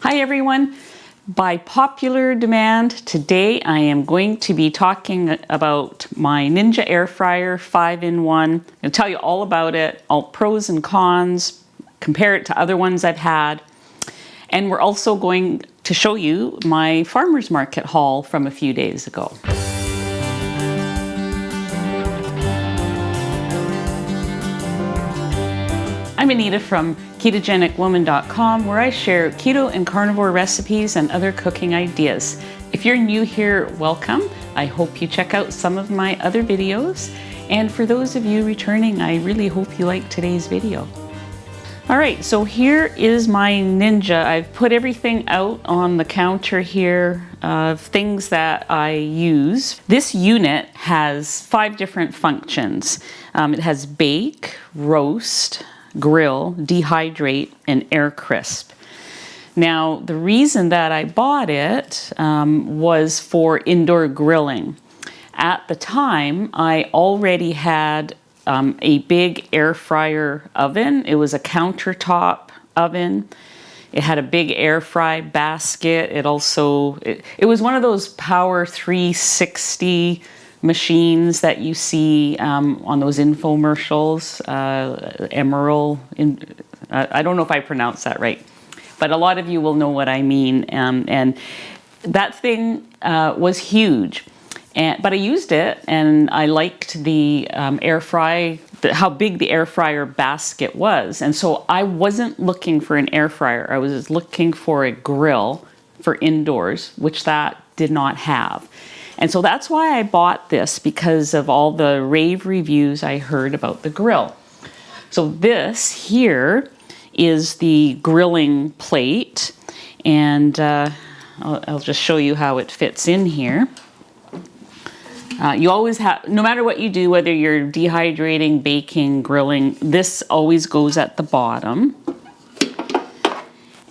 Hi everyone. By popular demand, today I am going to be talking about my Ninja air fryer 5-in-1. I'm going to tell you all about it, all pros and cons, compare it to other ones I've had. And we're also going to show you my farmer's market haul from a few days ago. I'm Anita from KetogenicWoman.com, where I share keto and carnivore recipes and other cooking ideas. If you're new here, welcome. I hope you check out some of my other videos. And for those of you returning, I really hope you like today's video. All right, so here is my Ninja. I've put everything out on the counter here of things that I use. This unit has 5 different functions. It has bake, roast, grill, dehydrate, and air crisp. Now, the reason that I bought it was for indoor grilling. At the time, I already had a big air fryer oven. It was a countertop oven. It had a big air fry basket. It was one of those Power 360 machines that you see on those infomercials, Emerald. I don't know if I pronounced that right, but a lot of you will know what I mean. And that thing was huge, but I used it, and I liked the air fry, how big the air fryer basket was. And so I wasn't looking for an air fryer. I was looking for a grill for indoors, which that did not have. And so that's why I bought this, because of all the rave reviews I heard about the grill. So this here is the grilling plate, and I'll just show you how it fits in here. You always have, no matter what you do, whether you're dehydrating, baking, grilling, this always goes at the bottom.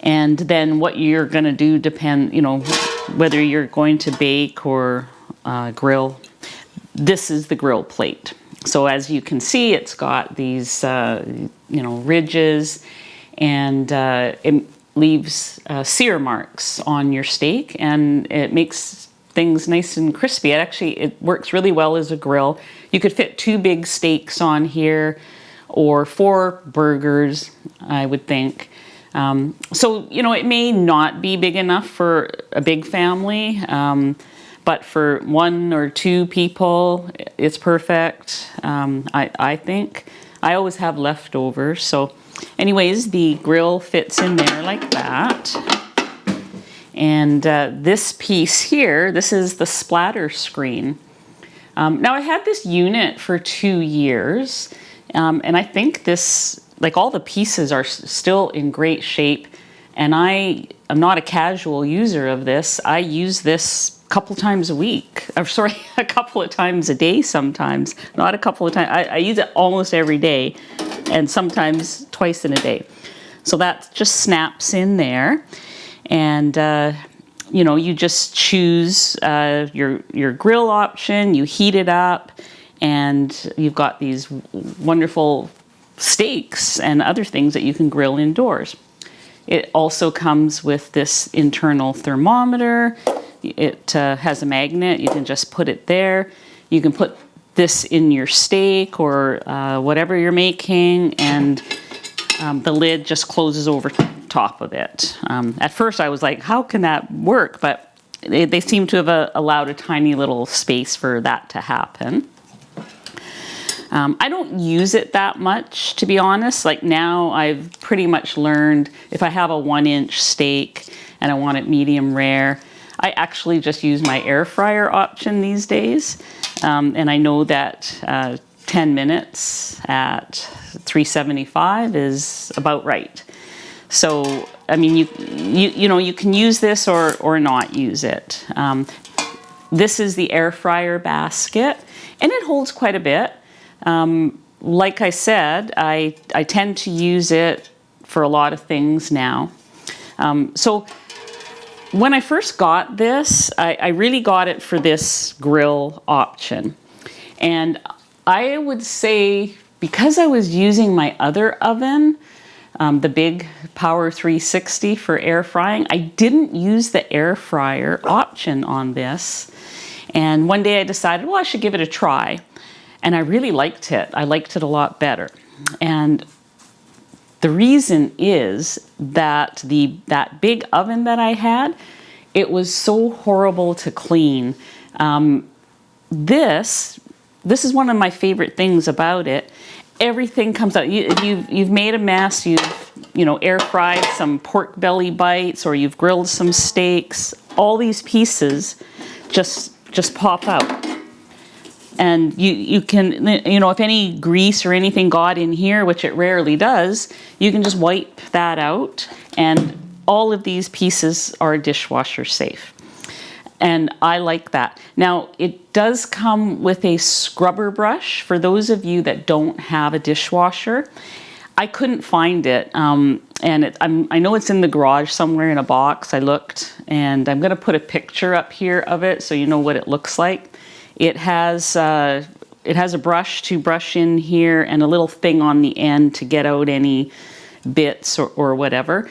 And then what you're going to do depend, whether you're going to bake or grill. This is the grill plate. So as you can see, it's got these, ridges, and it leaves sear marks on your steak, and it makes things nice and crispy. It works really well as a grill. You could fit 2 big steaks on here, or 4 burgers, I would think. So, it may not be big enough for a big family, but for 1 or 2 people, it's perfect, I think. I always have leftovers. So anyways, the grill fits in there like that. And this piece here, this is the Splatter screen. Now I had this unit for 2 years, and I think this, all the pieces are still in great shape, and I am not a casual user of this. I use this a couple times a week, a couple of times a day sometimes, not a couple of times. I use it almost every day, and sometimes twice in a day. So that just snaps in there, and you just choose your grill option, you heat it up, and you've got these wonderful steaks and other things that you can grill indoors. It also comes with this internal thermometer. It has a magnet. You can just put it there. You can put this in your steak or whatever you're making, and the lid just closes over top of it. At first I was like, how can that work? But they seem to have allowed a tiny little space for that to happen. I don't use it that much, to be honest. Now I've pretty much learned, if I have a 1-inch steak and I want it medium rare, I actually just use my air fryer option these days. And I know that 10 minutes at 375 is about right. So, I mean, you can use this or not use it. This is the air fryer basket, and it holds quite a bit. Like I said, I tend to use it for a lot of things now. So when I first got this, I really got it for this grill option. And I would say, because I was using my other oven, the big Power 360 for air frying. I didn't use the air fryer option on this. And one day I decided, well, I should give it a try. And I really liked it. I liked it a lot better. And the reason is that that big oven that I had, it was so horrible to clean. This is one of my favorite things about it. Everything comes out. You've made a mess. You've air fried some pork belly bites, or you've grilled some steaks. All these pieces just pop out. And you can, if any grease or anything got in here, which it rarely does, you can just wipe that out. And all of these pieces are dishwasher safe. And I like that. Now, it does come with a scrubber brush for those of you that don't have a dishwasher. I couldn't find it. I know it's in the garage somewhere in a box. I looked, and I'm going to put a picture up here of it so you know what it looks like. It has a brush to brush in here and a little thing on the end to get out any bits or whatever.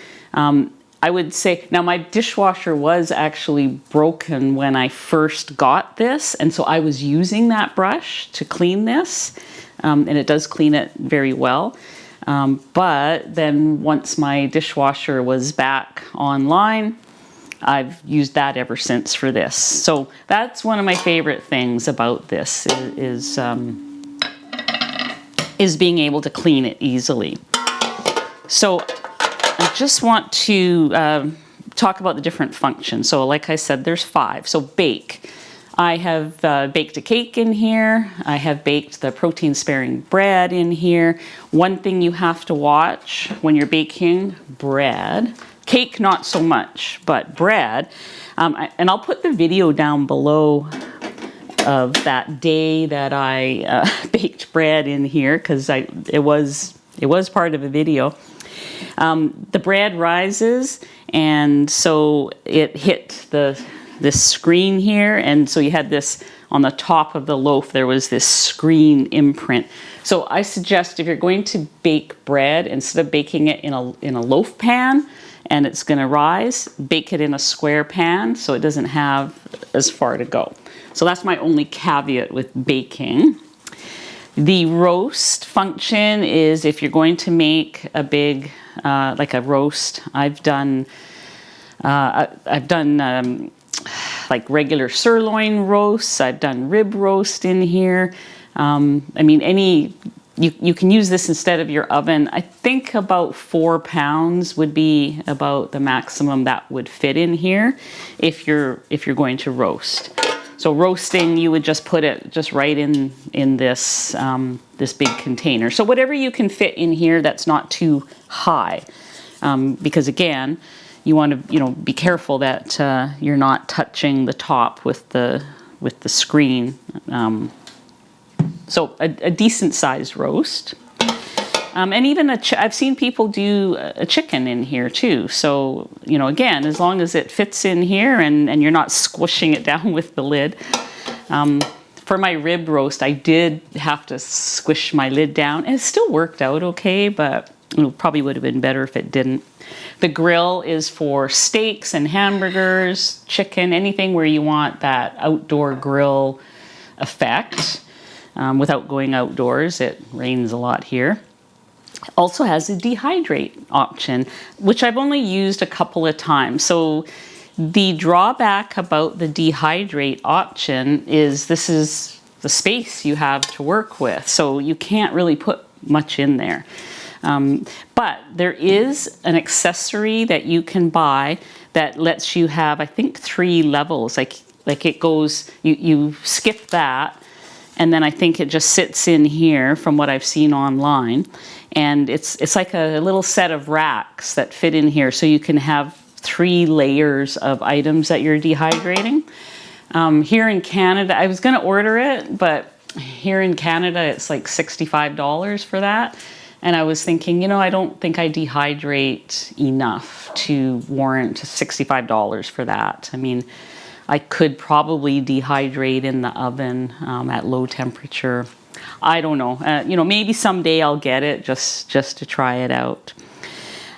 I would say, now my dishwasher was actually broken when I first got this, and so I was using that brush to clean this, and it does clean it very well. But then once my dishwasher was back online, I've used that ever since for this. So that's one of my favorite things about this is being able to clean it easily. So I just want to talk about the different functions. So like I said, there's 5. So bake. I have baked a cake in here. I have baked the protein sparing bread in here. One thing you have to watch when you're baking bread, cake not so much, but bread, and I'll put the video down below of that day that I baked bread in here, because it was part of a video. The bread rises, and so it hit this screen here, and so you had this on the top of the loaf. There was this screen imprint. So I suggest if you're going to bake bread, instead of baking it in a loaf pan and it's going to rise, bake it in a square pan so it doesn't have as far to go. So that's my only caveat with baking. The roast function is if you're going to make a big, like a roast. I've done like regular sirloin roasts. I've done rib roast in here. I mean, you can use this instead of your oven. I think about 4 pounds would be about the maximum that would fit in here if you're going to roast. So roasting, you would just put it just right in this this big container. So whatever you can fit in here that's not too high, because again, you want to be careful that you're not touching the top with the screen. So a decent sized roast. And even I've seen people do a chicken in here too. So, again, as long as it fits in here and you're not squishing it down with the lid. For my rib roast, I did have to squish my lid down, and it still worked out okay, but it probably would have been better if it didn't. The grill is for steaks and hamburgers, chicken, anything where you want that outdoor grill effect without going outdoors. It rains a lot here. Also has a dehydrate option, which I've only used a couple of times. So the drawback about the dehydrate option is this is the space you have to work with. So you can't really put much in there. But there is an accessory that you can buy that lets you have, I think, 3 levels. Like it goes, you skip that, and then I think it just sits in here from what I've seen online. And it's like a little set of racks that fit in here, so you can have 3 layers of items that you're dehydrating. Here in Canada, I was going to order it, but here in Canada, it's like $65 for that. And I was thinking, I don't think I dehydrate enough to warrant $65 for that. I mean, I could probably dehydrate in the oven at low temperature. I don't know. Maybe someday I'll get it just to try it out.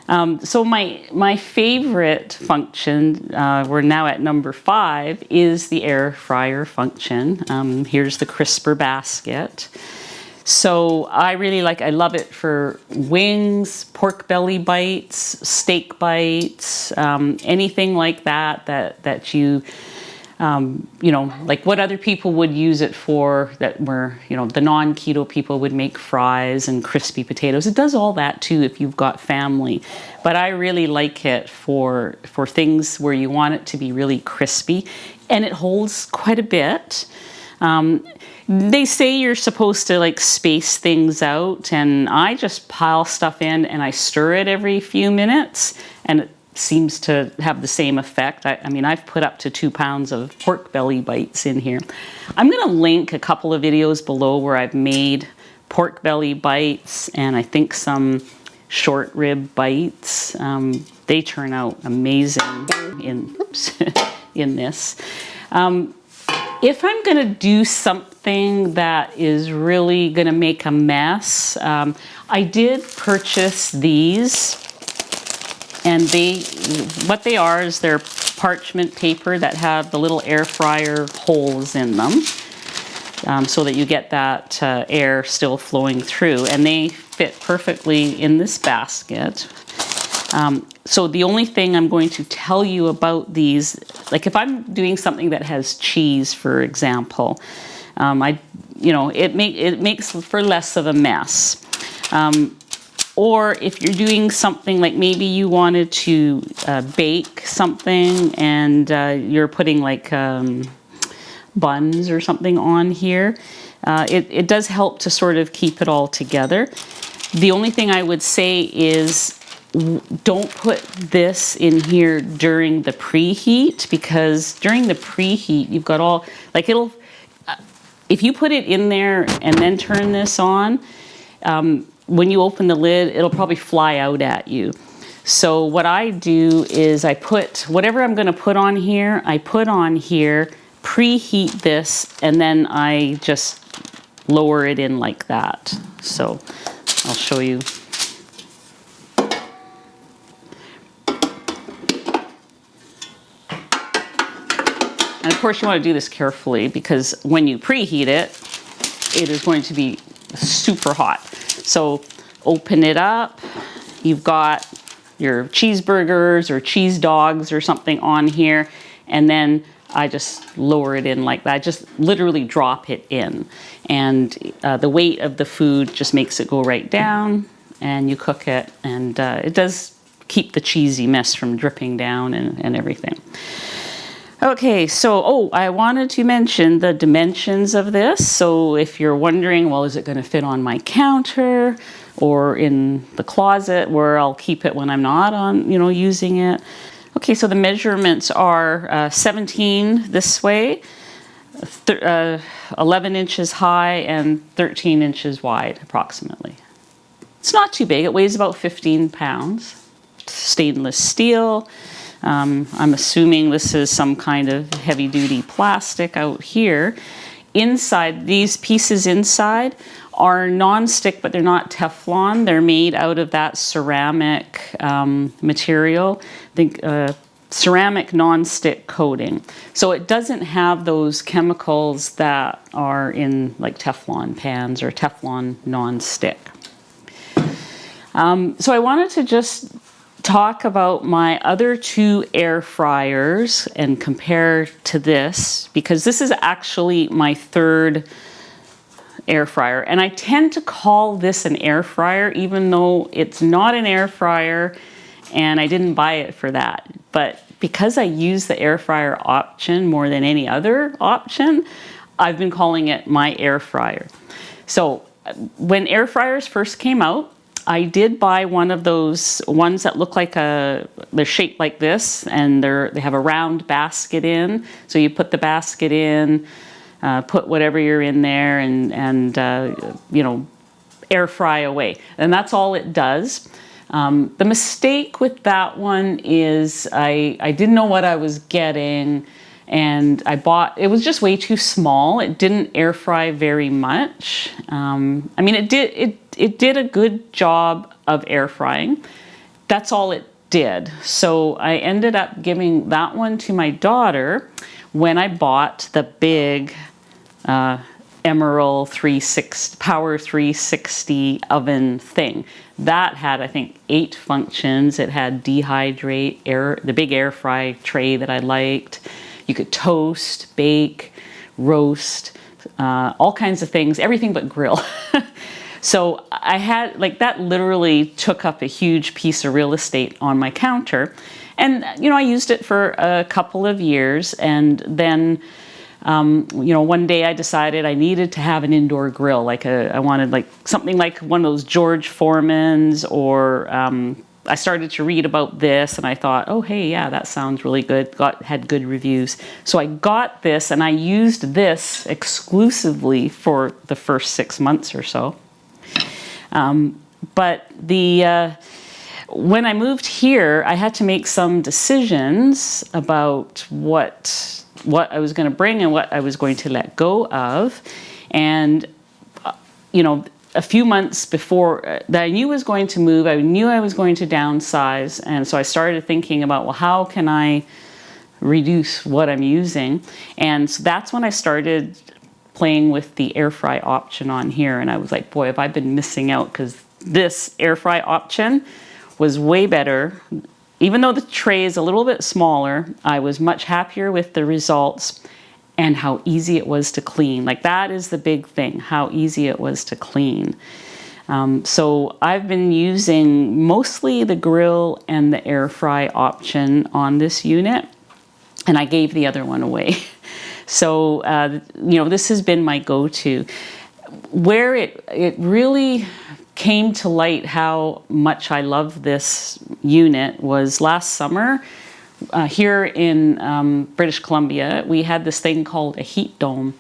So my favorite function, we're now at number 5, is the air fryer function. Here's the crisper basket. So I love it for wings, pork belly bites, steak bites, anything like that you, like what other people would use it for, that were, the non-keto people would make fries and crispy potatoes. It does all that too if you've got family. But I really like it for things where you want it to be really crispy, and it holds quite a bit. They say you're supposed to like space things out, and I just pile stuff in and I stir it every few minutes, and it seems to have the same effect. I mean, I've put up to 2 pounds of pork belly bites in here. I'm going to link a couple of videos below where I've made pork belly bites and I think some short rib bites. They turn out amazing in this. If I'm going to do something that is really going to make a mess, I did purchase these, and what they are is they're parchment paper that have the little air fryer holes in them, so that you get that air still flowing through, and they fit perfectly in this basket. So the only thing I'm going to tell you about these, like if I'm doing something that has cheese, for example, it makes for less of a mess. Or if you're doing something like maybe you wanted to bake something and you're putting like buns or something on here, it does help to sort of keep it all together. The only thing I would say is don't put this in here during the preheat, because during the preheat you've got all, like if you put it in there and then turn this on, when you open the lid, it'll probably fly out at you. So what I do is I put whatever I'm going to put on here, preheat this, and then I just lower it in like that. So I'll show you. And of course you want to do this carefully, because when you preheat it, it is going to be super hot. So open it up. You've got your cheeseburgers or cheese dogs or something on here, and then I just lower it in like that. Just literally drop it in, and the weight of the food just makes it go right down, and you cook it, and it does keep the cheesy mess from dripping down and everything. Okay, so, I wanted to mention the dimensions of this. So if you're wondering, well, is it going to fit on my counter or in the closet where I'll keep it when I'm not using it? Okay, so the measurements are 17 this way, 11 inches high, and 13 inches wide, approximately. It's not too big. It weighs about 15 pounds. Stainless steel. I'm assuming this is some kind of heavy-duty plastic out here. Inside, these pieces inside are non-stick, but they're not Teflon. They're made out of that ceramic material. I think ceramic non-stick coating. So it doesn't have those chemicals that are in like Teflon pans or Teflon non-stick. So I wanted to just talk about my other 2 air fryers and compare to this, because this is actually my 3rd air fryer, and I tend to call this an air fryer even though it's not an air fryer and I didn't buy it for that. But because I use the air fryer option more than any other option, I've been calling it my air fryer. So when air fryers first came out, I did buy one of those ones that look like they're shaped like this, and they have a round basket in. So you put the basket in, put whatever you're in there, and air fry away. And that's all it does. The mistake with that one is I didn't know what I was getting, and it was just way too small. It didn't air fry very much. I mean, it did a good job of air frying. that's all it did. So I ended up giving that one to my daughter when I bought the big Emerald 360 Power 360 oven thing. That had, I think, 8 functions. It had Dehydrate, the big air fry tray that I liked. You could toast, bake, roast, all kinds of things, everything but grill. So I had, like, that literally took up a huge piece of real estate on my counter. And, you know, I used it for a couple of years, and then you know, one day I decided I needed to have an indoor grill. Like I wanted like something like one of those George Foreman's, or I started to read about this and I thought, oh, hey, yeah, that sounds really good. Had good reviews. So I got this and I used this exclusively for the first 6 months or so. But when I moved here, I had to make some decisions about what I was going to bring and what I was going to let go of. And, you know, a few months before that I knew I was going to move, I knew I was going to downsize. And so I started thinking about, well, how can I reduce what I'm using? And so that's when I started playing with the air fry option on here. And I was like, boy, have I been missing out, because this air fry option was way better. Even though the tray is a little bit smaller, I was much happier with the results and how easy it was to clean. Like, that is the big thing, how easy it was to clean. So I've been using mostly the grill and the air fry option on this unit, and I gave the other one away. So, you know, this has been my go-to. Where it really came to light how much I love this unit was last summer. Here in British Columbia, we had this thing called a heat dome,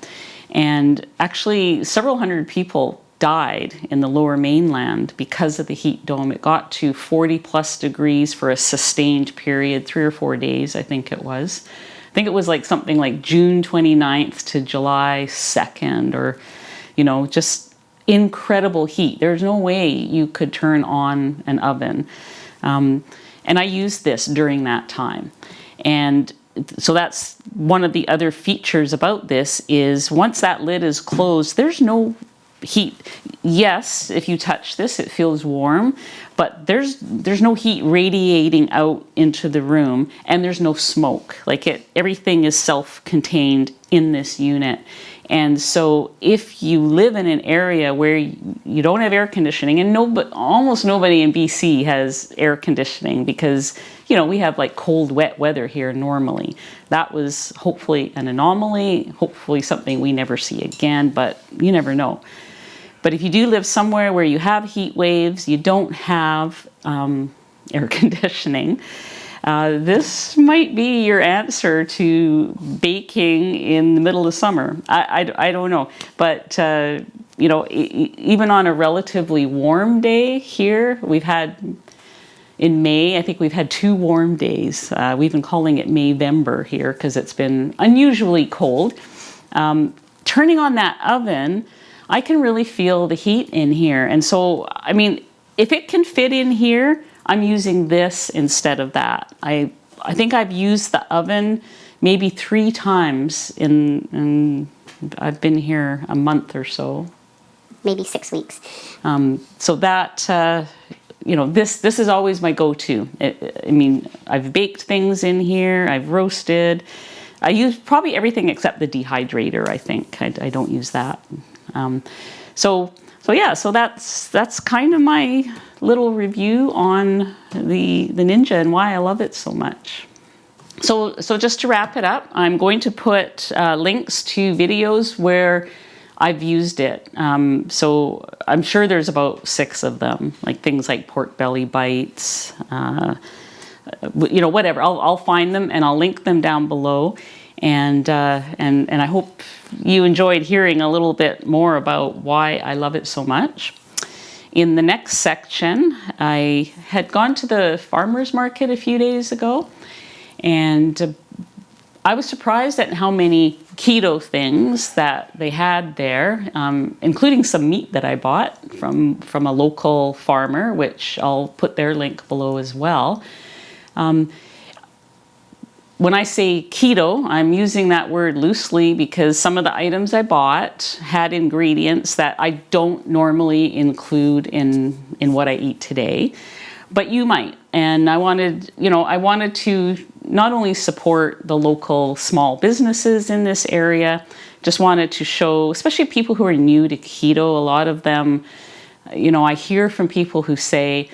and actually several hundred people died in the Lower Mainland because of the heat dome. It got to 40 plus degrees for a sustained period, 3 or 4 days, I think it was. I think it was like something like June 29th to July 2nd, or, you know, just incredible heat. There's no way you could turn on an oven. And I used this during that time. And so that's one of the other features about this is once that lid is closed, there's no heat. Yes, if you touch this, it feels warm, but there's no heat radiating out into the room, and there's no smoke. Like, everything is self-contained in this unit. And so if you live in an area where you don't have air conditioning, and almost nobody in BC has air conditioning because, you know, we have like cold, wet weather here normally. That was hopefully an anomaly, hopefully something we never see again, but you never know. But if you do live somewhere where you have heat waves, you don't have air conditioning, this might be your answer to baking in the middle of summer. I don't know. But, you know, even on a relatively warm day here, we've had, in May, I think we've had 2 warm days. We've been calling it Mayvember here because it's been unusually cold. Turning on that oven, I can really feel the heat in here. And so, I mean, if it can fit in here, I'm using this instead of that. I think I've used the oven maybe 3 times in I've been here a month or so. Maybe 6 weeks. So that, you know, this is always my go-to. I mean, I've baked things in here, I've roasted. I use probably everything except the dehydrator, I think. I don't use that. So yeah, so that's kind of my little review on the Ninja and why I love it so much. So just to wrap it up, I'm going to put links to videos where I've used it. So I'm sure there's about 6 of them, like things like pork belly bites, you know, whatever. I'll find them and I'll link them down below. And I hope you enjoyed hearing a little bit more about why I love it so much. In the next section, I had gone to the farmer's market a few days ago, and I was surprised at how many keto things that they had there, including some meat that I bought from a local farmer, which I'll put their link below as well. When I say keto, I'm using that word loosely because some of the items I bought had ingredients that I don't normally include in what I eat today, but you might. And I wanted to not only support the local small businesses in this area, just wanted to show, especially people who are new to keto, a lot of them, I hear from people who say,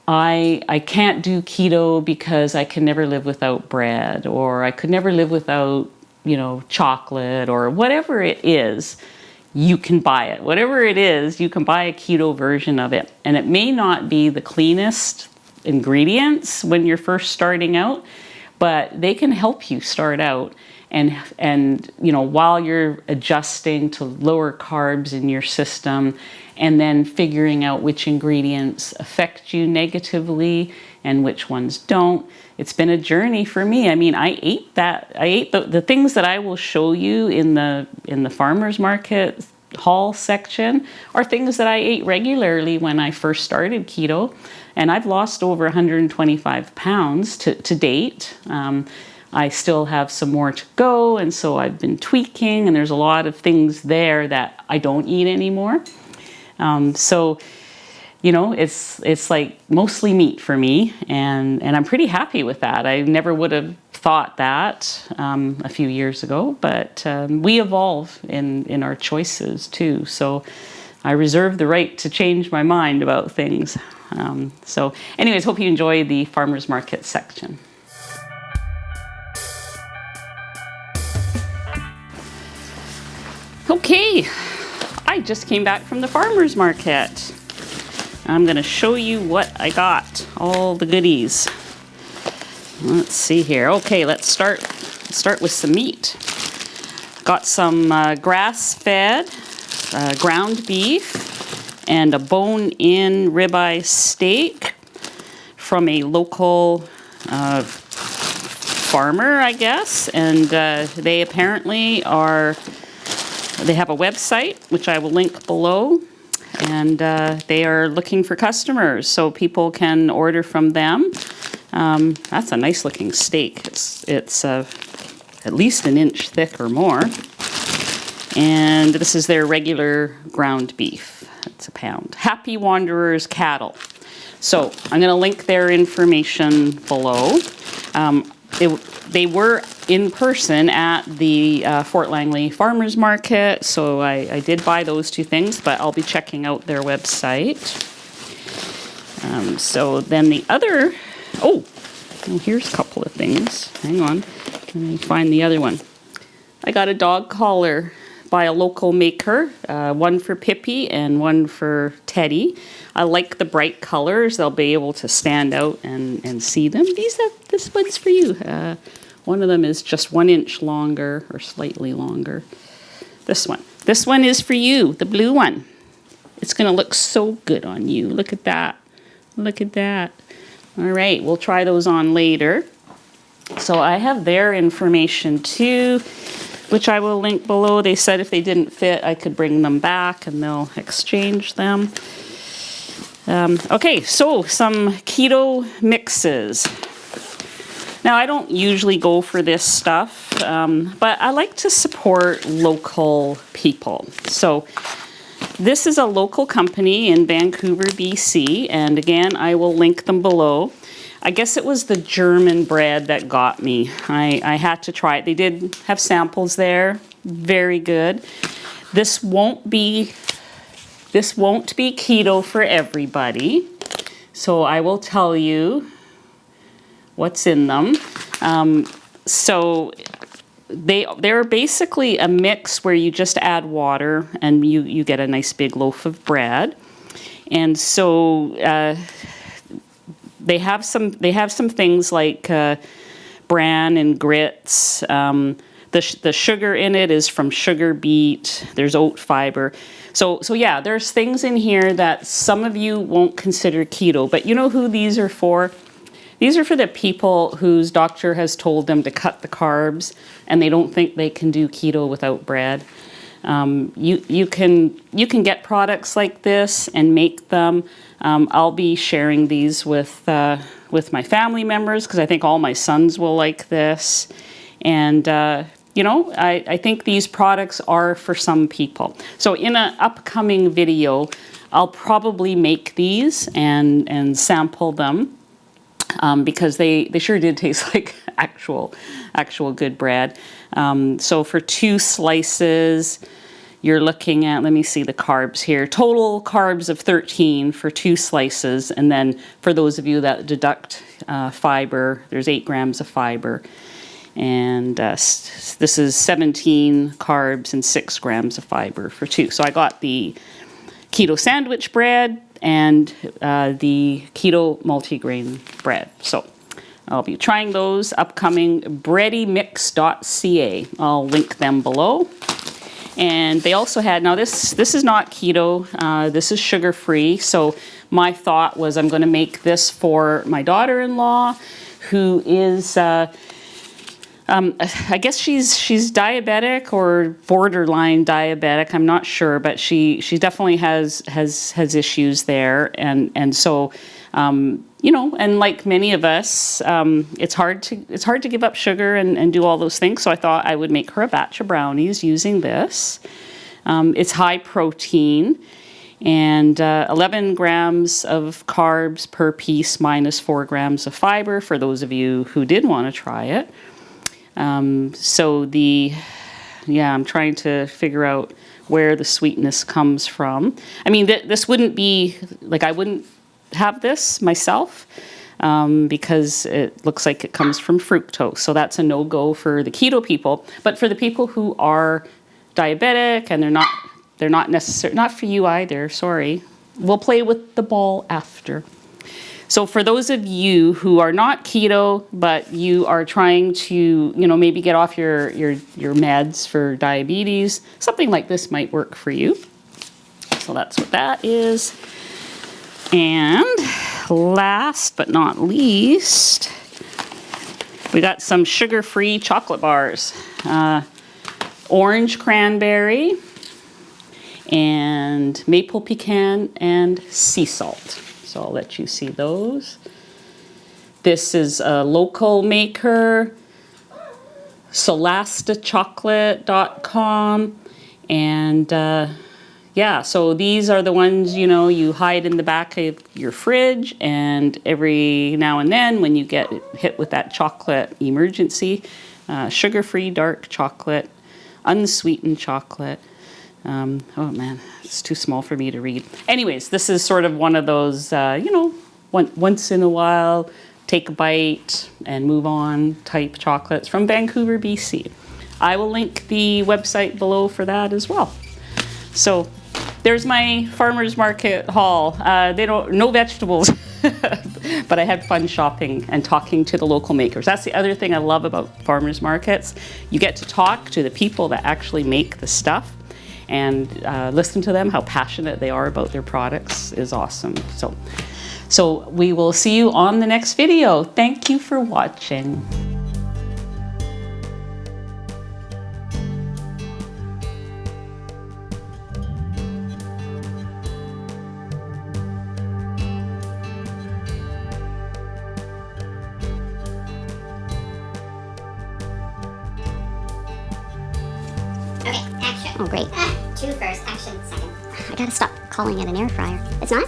I can't do keto because I can never live without bread, or I could never live without, chocolate, or whatever it is, you can buy it. Whatever it is, you can buy a keto version of it. And it may not be the cleanest ingredients when you're first starting out, but they can help you start out. And while you're adjusting to lower carbs in your system, and then figuring out which ingredients affect you negatively and which ones don't. It's been a journey for me. I mean, I ate the things that I will show you in the farmers market haul section are things that I ate regularly when I first started keto, and I've lost over 125 pounds to date. I still have some more to go, and so I've been tweaking, and there's a lot of things there that I don't eat anymore. It's like mostly meat for me, and I'm pretty happy with that. I never would have thought that a few years ago, but we evolve in our choices too. So I reserve the right to change my mind about things. So anyways, hope you enjoy the farmers market section. Okay. I just came back from the farmer's market. I'm going to show you what I got, all the goodies. Let's see here. Okay, let's start with some meat. Got some grass-fed ground beef and a bone-in ribeye steak from a local farmer, I guess. And they apparently they have a website, which I will link below, and they are looking for customers, so people can order from them. That's a nice looking steak. It's at least an inch thick or more. And this is their regular ground beef. It's a pound. Happy Wanderers Cattle. So I'm going to link their information below. They were in person at the Fort Langley Farmers Market, so I did buy those two things, but I'll be checking out their website. So then the other, here's a couple of things. Hang on, let me find the other one. I got a dog collar by a local maker, one for Pippi and one for Teddy. I like the bright colors. They'll be able to stand out and see them. This one's for you. One of them is just 1 inch longer or slightly longer. This one is for you, the blue one. It's going to look so good on you. Look at that. Look at that. All right, we'll try those on later. So I have their information too, which I will link below. They said if they didn't fit, I could bring them back and they'll exchange them. Okay, so some keto mixes. Now, I don't usually go for this stuff, but I like to support local people. So this is a local company in Vancouver, BC, and again, I will link them below. I guess it was the German bread that got me. I had to try it. They did have samples there. Very good. This won't be keto for everybody. So I will tell you what's in them. So they're basically a mix where you just add water and you get a nice big loaf of bread. And so they have some things like bran and grits. The sugar in it is from sugar beet. There's oat fiber. So yeah, there's things in here that some of you won't consider keto, but you know who these are for? These are for the people whose doctor has told them to cut the carbs and they don't think they can do keto without bread. You can get products like this and make them. I'll be sharing these with my family members because I think all my sons will like this. And you know, I think these products are for some people. So in an upcoming video, I'll probably make these and sample them because they sure did taste like actual good bread. So for 2 slices, you're looking at, let me see the carbs here, total carbs of 13 for 2 slices. And then for those of you that deduct fiber, there's 8 grams of fiber. And this is 17 carbs and 6 grams of fiber for 2. So I got the keto sandwich bread and the keto multigrain bread. So I'll be trying those upcoming breadymix.ca. I'll link them below. And they also had, now this is not keto, this is sugar-free. So my thought was I'm going to make this for my daughter-in-law who is, I guess she's diabetic or borderline diabetic. I'm not sure, but she definitely has issues there. And so, you know, and like many of us, it's hard to give up sugar and do all those things. So I thought I would make her a batch of brownies using this. It's high protein and 11 grams of carbs per piece minus 4 grams of fiber for those of you who did want to try it. So I'm trying to figure out where the sweetness comes from. I mean, this wouldn't be, like I wouldn't have this myself because it looks like it comes from fructose. So that's a no-go for the keto people. But for the people who are diabetic and they're not necessary, not for you either, sorry. We'll play with the ball after. So for those of you who are not keto, but you are trying to, you know, maybe get off your meds for diabetes, something like this might work for you. So that's what that is. And last but not least, we got some sugar-free chocolate bars. Orange cranberry and maple pecan and sea salt. So I'll let you see those. This is a local maker, solastachocolate.com. And yeah, so these are the ones, you know, you hide in the back of your fridge, and every now and then when you get hit with that chocolate emergency, sugar-free dark chocolate, unsweetened chocolate. Oh man, it's too small for me to read. Anyways, this is sort of one of those, you know, once in a while, take a bite and move on type chocolates from Vancouver, BC. I will link the website below for that as well. So there's my farmer's market haul. No vegetables, but I had fun shopping and talking to the local makers. That's the other thing I love about farmer's markets. You get to talk to the people that actually make the stuff and listen to them. How passionate they are about their products is awesome. So we will see you on the next video. Thank you for watching. Okay, action. Oh, great. 2 first, action second. I gotta stop calling it an air fryer. It's not?